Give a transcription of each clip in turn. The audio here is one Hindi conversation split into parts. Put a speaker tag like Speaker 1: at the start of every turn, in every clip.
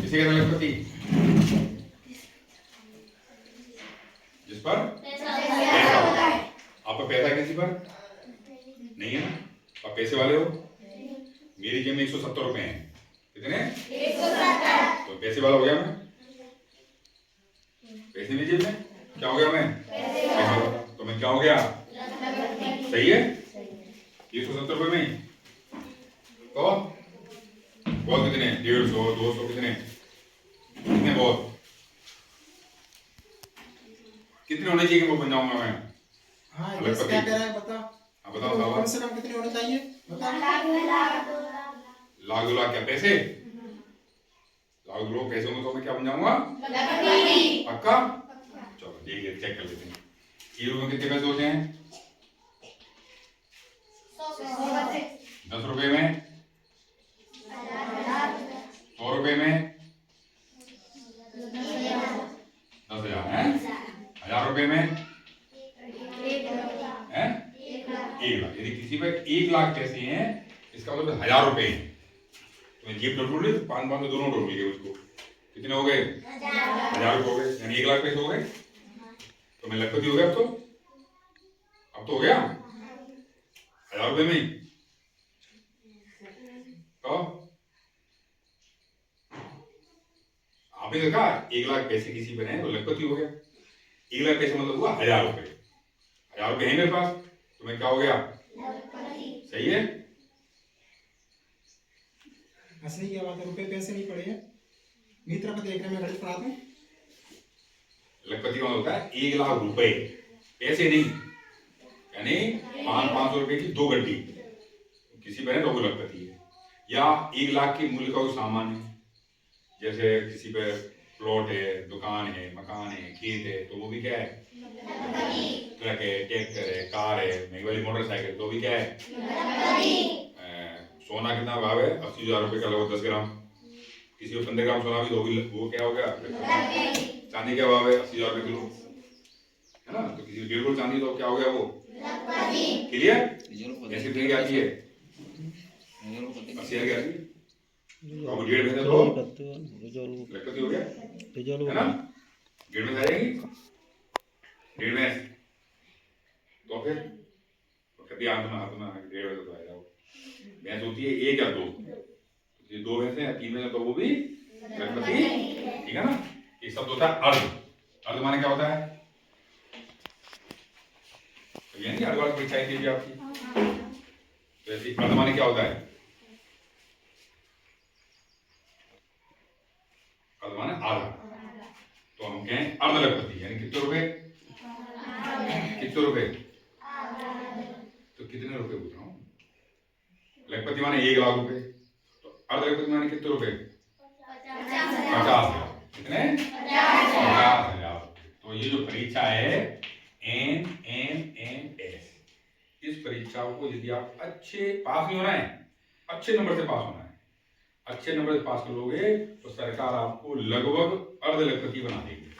Speaker 1: किसे कहते हैं लखपति? जिस पर पैसा होता है। आप पर पैसा किसी पर नहीं है ना, आप पैसे वाले हो। मेरी जेब में 170 रुपए हैं। कितने? 170। तो पैसे वाला हो गया मैं। पैसे मेरी जेब में, क्या हो गया मैं? पैसे वाला। तो मैं क्या हो गया? सही है। 170 रुपए में तो बहुत कितने? 150, 200, कितने कितने बहुत कितने होने चाहिए कि वो बन जाऊंगा मैं?
Speaker 2: हाँ, ये क्या कह रहा है बता।
Speaker 1: हाँ बताओ साहब।
Speaker 2: कम से कम कितने होने चाहिए बता।
Speaker 1: लाख 2 लाख क्या पैसे? लाख 2 लाख पैसे होंगे तो मैं क्या बन जाऊंगा? पक्का? चलो देखिए, चेक कर लेते हैं। हीरो में कितने पैसे होते हैं? 10 रुपए में, 100 रुपए में, 10,000 है, 1000 रुपए में है 1 लाख। यदि किसी पर 1 लाख पैसे हैं, इसका मतलब 1000 रुपए हैं। तो मैं जेब डोल ली, 5 में दोनों डोल लिए उसको। कितने हो गए? 1000 रुपए हो गए, यानी 1 लाख पैसे हो गए। तो मैं लखपति हो गया। अब तो हो गया 1000 रुपए में ही। तो आपने देखा 1 लाख पैसे किसी पर हैं तो लखपति हो गया। 1 लाख पैसे मतलब हुआ 1000 रुपए। 1000 रुपए है मेरे पास, तो मैं क्या हो गया? सही है।
Speaker 2: असली क्या बात है, रुपए पैसे नहीं पड़े हैं। मित्र को देख रहे मैं गणित पढ़ा दूं।
Speaker 1: लखपति का होता है 1 लाख रुपए, पैसे नहीं। यानी 500 रुपए की 2 गड्डी किसी पर है तो वो लखपति है। या 1 लाख के मूल्य का कोई सामान है, जैसे किसी पे प्लॉट है, दुकान है, मकान है, खेत है, तो वो भी क्या है? ट्रक है, ट्रैक्टर है, कार है, महंगी वाली मोटरसाइकिल, तो भी क्या है? सोना कितना भाव है? 80,000 रुपए का लगभग 10 ग्राम। किसी को 15 ग्राम सोना भी तो वो क्या हो गया? चांदी क्या भाव है? 80,000 रुपए किलो है ना। तो किसी को 1.5 किलो चांदी तो क्या हो गया? वो क्लियर? ऐसी ट्रेन आती है 80,000 की आती है। अब 1.5 में तो लखपति हो गया है ना। 1.5 में जाएगी, 1.5 में तो फिर कभी हाथ में 1.5 में तो आएगा। भैंस होती है 1 या 2, 2 भैंसे या 3 भैंसे तो वो भी लखपति, ठीक है ना। एक शब्द होता है अर्ध। अर्ध माने क्या होता है? तो ये नहीं अर्ध वाली परीक्षा थी आपकी, तो ऐसी अर्ध माने क्या होता है? अर्ध माने आधा। तो हम कहें अर्ध लखपति, यानी कितने रुपए? कितने रुपए? तो कितने रुपए पूछ रहा हूं? लखपति माने 1 लाख रुपए, तो अर्ध लखपति माने कितने रुपए? 50,000। कितने? 50,000। तो ये जो परीक्षा है NMMS, इस परीक्षा को यदि आप अच्छे पास नहीं होना है, अच्छे नंबर से पास होना है, अच्छे नंबर से पास करोगे तो सरकार आपको लगभग अर्ध लखपति बना देगी।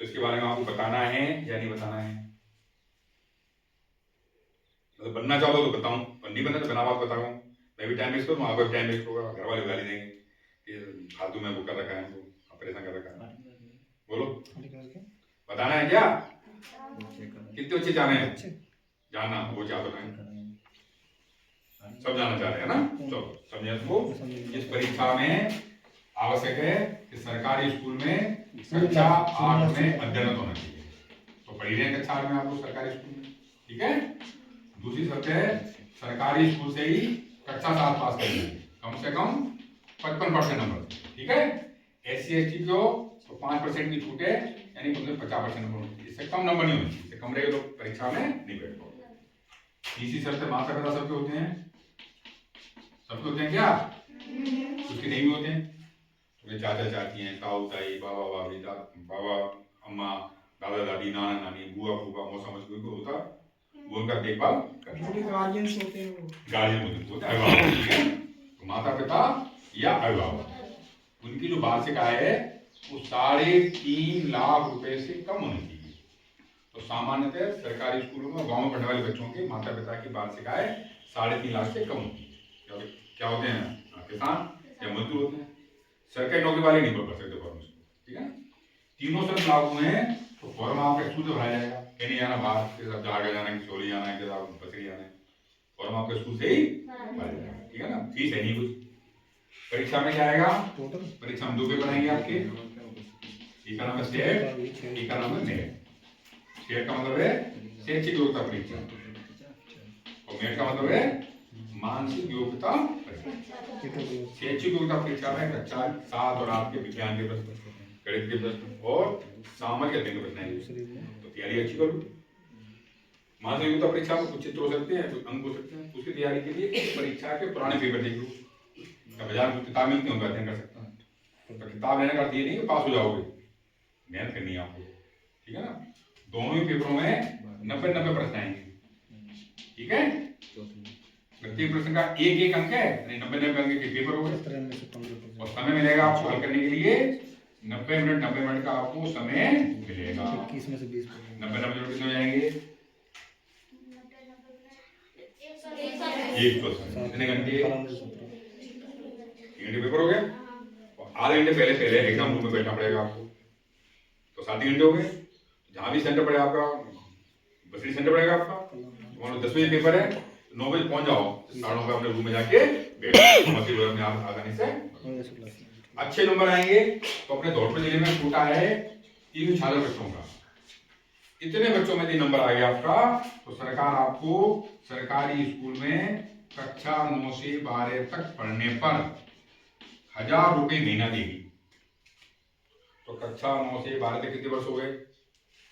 Speaker 1: तो इसके बारे में आपको बताना है या नहीं बताना है? मतलब बनना चाहो तो बताऊं, और नहीं बनना तो बिना बात बताऊं। मैं भी टाइम वेस्ट करूँ, आपका भी टाइम वेस्ट होगा, घर वाले गाली देंगे कि फालतू में वो कर रखा है, हमको परेशान कर रखा है। बोलो बताना है क्या? कितने बच्चे जाने हैं? जानना वो चाहते हैं, सब जानना चाह रहे हैं ना। चलो समझे इसको। इस परीक्षा में आवश्यक है कि सरकारी स्कूल में कक्षा 8 में अध्ययन होना चाहिए। तो पढ़ी रहे कक्षा 8 में आप लोग सरकारी स्कूल में, ठीक है। दूसरी शर्त है सरकारी स्कूल से ही कक्षा 7 पास करनी है, कम से कम 55% नंबर, ठीक है। SC ST को तो 5% की छूट है, यानी मतलब 50% नंबर, इससे कम नंबर नहीं होनी चाहिए। इससे कम रहेगा तो परीक्षा में नहीं बैठ पाओगे। तीसरी शर्त है माता पिता सबके होते हैं, सबके होते हैं क्या? उसके नहीं भी होते हैं। तो चाचा चाची हैं, ताऊ ताई, बाबा बाबी, बाबा अम्मा, दादा दादी, नाना नानी, बुआ फूफा, मौसा मौसी को होता, वो उनका देखभाल करते हैं।
Speaker 2: गार्जियंस होते हैं,
Speaker 1: गार्जियन होते हैं, अभिभावक। तो माता पिता या अभिभावक, उनकी जो वार्षिक आय है वो 3.5 लाख रुपए से कम होनी चाहिए। तो सामान्यतः सरकारी स्कूलों में गांव में पढ़ने वाले बच्चों के माता पिता की वार्षिक आय 3.5 लाख से कम होती है। क्या होते हैं? किसान या मजदूर होते हैं। सरकारी नौकरी वाले नहीं भर सकते फॉर्म इसको, ठीक है ना। तीनों शर्त लागू हैं तो फॉर्म आपका स्कूल से भराया जाएगा, कहीं नहीं जाना बाहर के साथ जहां जाना है, किशोरी जाना है, कि साहब बसरी जाना है, फॉर्म आपके स्कूल से ही भराया जाएगा, ठीक है ना। फीस है नहीं कुछ। परीक्षा में क्या आएगा, परीक्षा में 2 पेपर आएंगे आपके, एक का नाम है स्टेट, एक का नाम है नेट। स्टेट का मतलब है शैक्षिक योग्यता परीक्षा और नेट का मतलब है मानसिक योग्यता परीक्षा। शैक्षिक योग्यता परीक्षा में कक्षा 7 और 8 के विज्ञान के प्रश्न, गणित के प्रश्न और सामाजिक अध्ययन के प्रश्न आएंगे, तो तैयारी अच्छी करो। मानसिक योग्यता परीक्षा में कुछ चित्र हो सकते हैं, कुछ अंक हो सकते हैं, उसकी तैयारी के लिए परीक्षा के पुराने पेपर देख लो, बाजार में किताब मिलती है उनका अध्ययन कर सकता है। तो किताब लेने का अर्थ ये नहीं कि पास हो जाओगे, मेहनत करनी है आपको, ठीक है ना। दोनों ही पेपरों में 90-90 प्रश्न आएंगे, ठीक है। प्रत्येक प्रश्न का एक अंक है, 90-90 अंक के पेपर हो गए और समय मिलेगा आपको हल करने के लिए 90 मिनट का आपको समय मिलेगा।
Speaker 2: 21 में से 20
Speaker 1: 90 कितने हो जाएंगे, 100 कितने घंटे, 3 घंटे पेपर हो गया और आधे घंटे पहले एग्जाम रूम में बैठना पड़ेगा आपको, तो 7 घंटे हो गए। जहाँ भी सेंटर पड़ेगा आपका, बसरी सेंटर पड़ेगा आपका, मान लो 10 बजे पेपर है, 9 बजे पहुंच जाओ, 9:30 बजे अपने रूम में जाके बैठो, में आप आसानी से अच्छे नंबर आएंगे। तो अपने धौलपुर जिले में कोटा है 366 बच्चों का, इतने बच्चों में 3 नंबर आ गया आपका, तो सरकार आपको सरकारी स्कूल में कक्षा 9 से 12 तक पढ़ने पर 1000 रुपये महीना देगी। तो कक्षा 9 से 12 तक कितने वर्ष हो गए,